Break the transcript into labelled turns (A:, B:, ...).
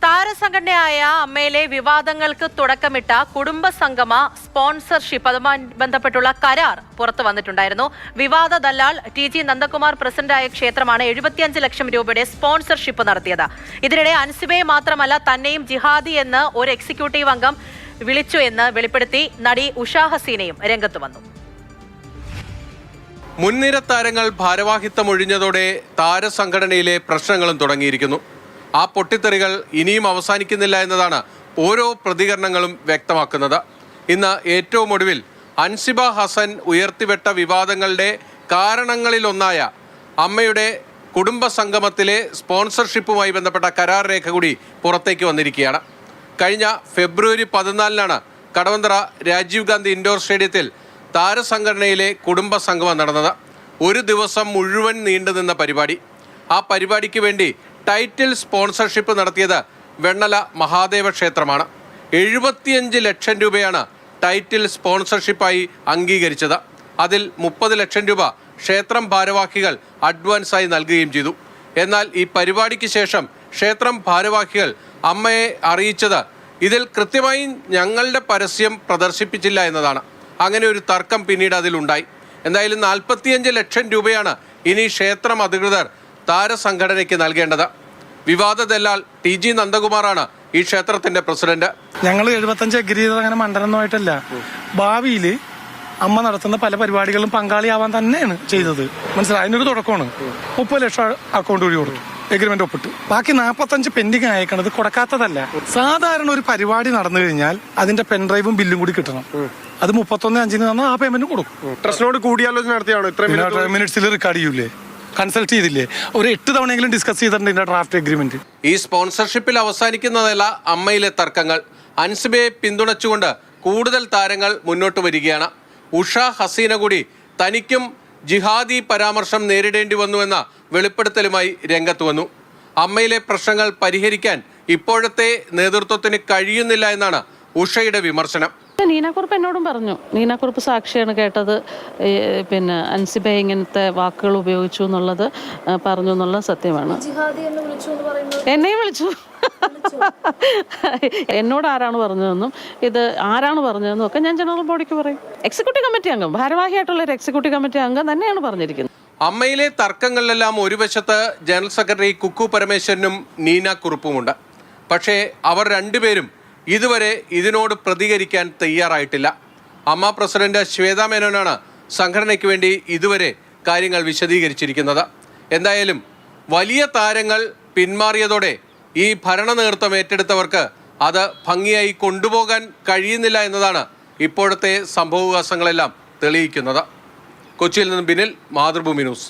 A: താരസംഘടനയായ അമ്മയിലെ വിവാദങ്ങൾക്ക് തുടക്കമിട്ട കുടുംബ സംഗമ സ്പോൺസർഷിപ്പ് അതുമായി ബന്ധപ്പെട്ടുള്ള കരാർ പുറത്തു വന്നിട്ടുണ്ടായിരുന്നു. വിവാദ ദല്ലാൽ ടി.ജി. നന്ദകുമാർ പ്രസിഡന്റായ ക്ഷേത്രമാണ് 75 ലക്ഷം രൂപയുടെ സ്പോൺസർഷിപ്പ് നടത്തിയത്. ഇതിനിടെ അൻസിബയെ മാത്രമല്ല തന്നെയും ജിഹാദി എന്ന് ഒരു എക്സിക്യൂട്ടീവ് അംഗം വിളിച്ചു എന്ന് വെളിപ്പെടുത്തി നടി ഉഷാ ഹസീനയും രംഗത്ത് വന്നു.
B: മുൻനിര താരങ്ങൾ ഭാരവാഹിത്വം ഒഴിഞ്ഞതോടെ താരസംഘടനയിലെ പ്രശ്നങ്ങളും തുടങ്ങിയിരിക്കുന്നു. ആ പൊട്ടിത്തെറികൾ ഇനിയും അവസാനിക്കുന്നില്ല എന്നതാണ് ഓരോ പ്രതികരണങ്ങളും വ്യക്തമാക്കുന്നത്. ഇന്ന് ഏറ്റവും ഒടുവിൽ അൻസിബ ഹസൻ ഉയർത്തിവിട്ട വിവാദങ്ങളുടെ കാരണങ്ങളിലൊന്നായ അമ്മയുടെ കുടുംബ സംഗമത്തിലെ സ്പോൺസർഷിപ്പുമായി ബന്ധപ്പെട്ട കരാർ രേഖ കൂടി പുറത്തേക്ക് വന്നിരിക്കുകയാണ്. കഴിഞ്ഞ ഫെബ്രുവരി 14 കടവന്ത്ര രാജീവ് ഗാന്ധി ഇൻഡോർ സ്റ്റേഡിയത്തിൽ താരസംഘടനയിലെ കുടുംബ സംഗമം നടന്നത്. ഒരു ദിവസം മുഴുവൻ നീണ്ടുനിന്ന പരിപാടി. ആ പരിപാടിക്ക് വേണ്ടി ടൈറ്റിൽ സ്പോൺസർഷിപ്പ് നടത്തിയത് വെണ്ണല മഹാദേവ ക്ഷേത്രമാണ്. 75 ലക്ഷം രൂപയാണ് ടൈറ്റിൽ സ്പോൺസർഷിപ്പായി അംഗീകരിച്ചത്. അതിൽ 30 ലക്ഷം രൂപ ക്ഷേത്രം ഭാരവാഹികൾ അഡ്വാൻസായി നൽകുകയും ചെയ്തു. എന്നാൽ ഈ പരിപാടിക്ക് ശേഷം ക്ഷേത്രം ഭാരവാഹികൾ അമ്മയെ അറിയിച്ചത് ഇതിൽ കൃത്യമായി ഞങ്ങളുടെ പരസ്യം പ്രദർശിപ്പിച്ചില്ല എന്നതാണ്. അങ്ങനെ ഒരു തർക്കം പിന്നീട് അതിലുണ്ടായി. എന്തായാലും 45 ലക്ഷം രൂപയാണ് ഇനി ക്ഷേത്രം അധികൃതർ താരസംഘടനയ്ക്ക് നൽകേണ്ടത്. വിവാദ ദല്ലാൽ ടി.ജി. നന്ദകുമാറാണ് ഈ ക്ഷേത്രത്തിന്റെ പ്രസിഡന്റ്.
C: ഞങ്ങൾ 75 എഗ്രി ചെയ്തത് അങ്ങനെ മണ്ടനൊന്നുമായിട്ടല്ല. ഭാവിയിൽ അമ്മ നടത്തുന്ന പല പരിപാടികളും പങ്കാളിയാവാൻ തന്നെയാണ് ചെയ്തത്. മനസ്സിലായി. അതിനൊരു തുടക്കമാണ്. 30 ലക്ഷം അക്കൗണ്ട് വഴി കൊടുത്തു, എഗ്രിമെന്റ് ഒപ്പിട്ട്. ബാക്കി 45 പെൻഡിങ് അയക്കണത് കൊടുക്കാത്തതല്ല. സാധാരണ ഒരു പരിപാടി നടന്നു കഴിഞ്ഞാൽ അതിന്റെ പെൻഡ്രൈവും ബില്ലും കൂടി കിട്ടണം. അത് 31/5 തന്നാൽ ആ പേയ്മെന്റ് കൊടുക്കും.
B: ട്രസ്റ്റിനോട് കൂടിയാലോചന നടത്തിയാണോ?
C: ഇത്ര മിനിറ്റ്സിൽ റെക്കോർഡ് ചെയ്യൂലേ? കൺസൾട്ട് ചെയ്തില്ലേ? ഒരു 8 തവണയെങ്കിലും ഡിസ്കസ് ചെയ്തിട്ടുണ്ട് ഇതിന്റെ ഡ്രാഫ്റ്റ് എഗ്രിമെന്റ്.
B: ഈ സ്പോൺസർഷിപ്പിൽ അവസാനിക്കുന്നതല്ല അമ്മയിലെ തർക്കങ്ങൾ. അൻസിബയെ പിന്തുണച്ചുകൊണ്ട് കൂടുതൽ താരങ്ങൾ മുന്നോട്ട് വരികയാണ്. ഉഷാ ഹസീന കൂടി തനിക്കും ജിഹാദി പരാമർശം നേരിടേണ്ടി വന്നുവെന്ന വെളിപ്പെടുത്തലുമായി രംഗത്ത് വന്നു. അമ്മയിലെ പ്രശ്നങ്ങൾ പരിഹരിക്കാൻ ഇപ്പോഴത്തെ നേതൃത്വത്തിന് കഴിയുന്നില്ല എന്നാണ് ഉഷയുടെ വിമർശനം.
D: നീനാക്കുറുപ്പ് എന്നോടും പറഞ്ഞു. നീനാക്കുറുപ്പ് സാക്ഷിയാണ് കേട്ടത്. പിന്നെ അൻസിബ ഇങ്ങനത്തെ വാക്കുകൾ ഉപയോഗിച്ചു എന്നുള്ളത് പറഞ്ഞു എന്നുള്ളത് സത്യമാണ്. എന്നെയും വിളിച്ചു. എന്നോട് ആരാണ് പറഞ്ഞതെന്നും ഇത് ആരാണ് പറഞ്ഞതെന്നും ഒക്കെ ഞാൻ ജനറൽ ബോഡിക്ക് പറയും. എക്സിക്യൂട്ടീവ് കമ്മിറ്റി അംഗം, ഭാരവാഹിയായിട്ടുള്ള ഒരു എക്സിക്യൂട്ടീവ് കമ്മിറ്റി അംഗം തന്നെയാണ് പറഞ്ഞിരിക്കുന്നത്.
B: അമ്മയിലെ തർക്കങ്ങളിലെല്ലാം ഒരു വശത്ത് ജനറൽ സെക്രട്ടറി കുക്കു പരമേശ്വരനും നീനാക്കുറുപ്പുമുണ്ട്. പക്ഷേ അവർ രണ്ടുപേരും ഇതുവരെ ഇതിനോട് പ്രതികരിക്കാൻ തയ്യാറായിട്ടില്ല. അമ്മ പ്രസിഡന്റ് ശ്വേത മേനോനാണ് സംഘടനയ്ക്ക് വേണ്ടി ഇതുവരെ കാര്യങ്ങൾ വിശദീകരിച്ചിരിക്കുന്നത്. എന്തായാലും വലിയ താരങ്ങൾ പിന്മാറിയതോടെ ഈ ഭരണ നേതൃത്വം ഏറ്റെടുത്തവർക്ക് അത് ഭംഗിയായി കൊണ്ടുപോകാൻ കഴിയുന്നില്ല എന്നതാണ് ഇപ്പോഴത്തെ സംഭവവികാസങ്ങളെല്ലാം തെളിയിക്കുന്നത്. കൊച്ചിയിൽ നിന്നും ബിനിൽ, മാതൃഭൂമി ന്യൂസ്.